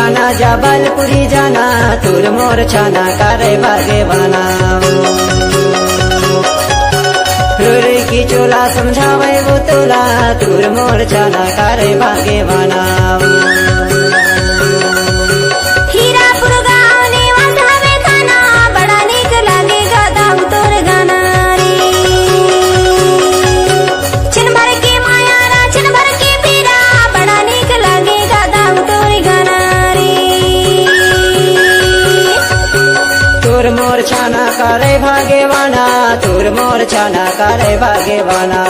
गाना जबलपुरी जाना तोर मोर छाना करे भाग्यवाना। रोई की चोला समझावे वो तोला तोर मोर छाना करे भाग्यवाना। तोर मोर छाना करे भाग्यवाना तोर मोर छाना करे भाग्यवाना।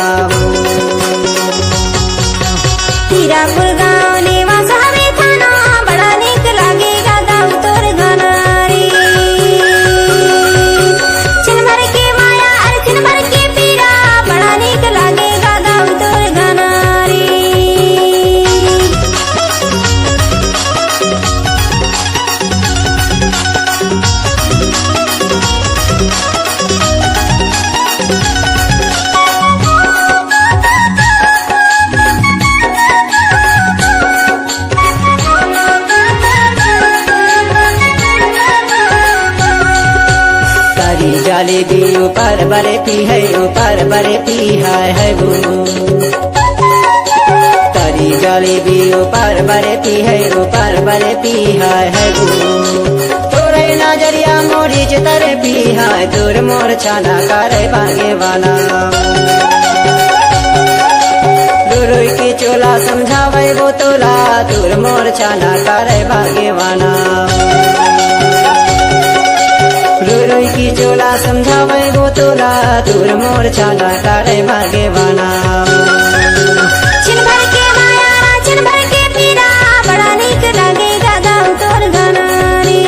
हीरापुर गाँव निवास हवे थाना बड़ा नीक लागेगा गाँव तोर गाना रे। छिन भर के माया और छिन भर के पीरा बड़ा नीक लागेगा गाँव तोर गाना रे। जलेबी ऊपर बरती है ऊपर बरती है वो। तारी जलेबी ऊपर बरती है ऊपर बरती है वो। तोरे नजरिया मोरी चितर पी है तोर मोर छाना करे भाग्यवाना। रोई की चोला समझावे वो तोला तोर मोर छाना करे भाग्यवाना। रोई की चोला समझावे वो तोला तोर मोर छाना करे भाग्यवाना। छिन भर के माया छिन भर के पीरा बड़ा नीक लागेगा गाँव तोर गाना रे।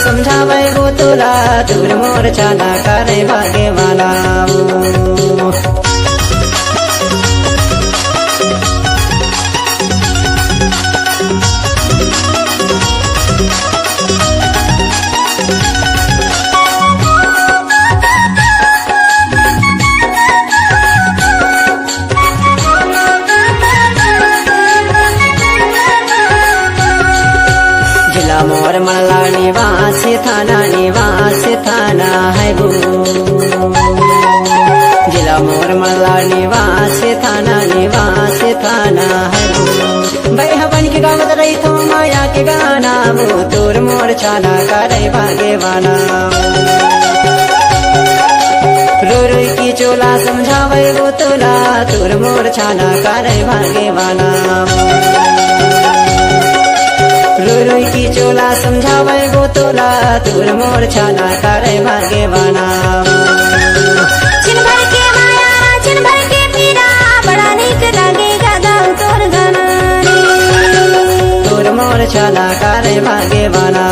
समझावे वो तोला तोर मोर छाना करे भाग्यवाना। मोर मल्ला निवास थाना है वो। जिला मोर मल्ला निवास थाना है वो। बहबन के गाँव रही तो माया के गाना वो तोर मोर छाना करे भाग्यवाना। रोई की चोला समझावे वो तोला तोर मोर छाना करे भाग्यवाना। रोई की चोला समझावे वो तोला तोर मोर छाना करे भाग्यवाना। छिन भर के माया छिन भर के पीरा बड़ा नीक लागेगा गाँव तोर गाना रे। तोर मोर छाना करे भाग्यवाना।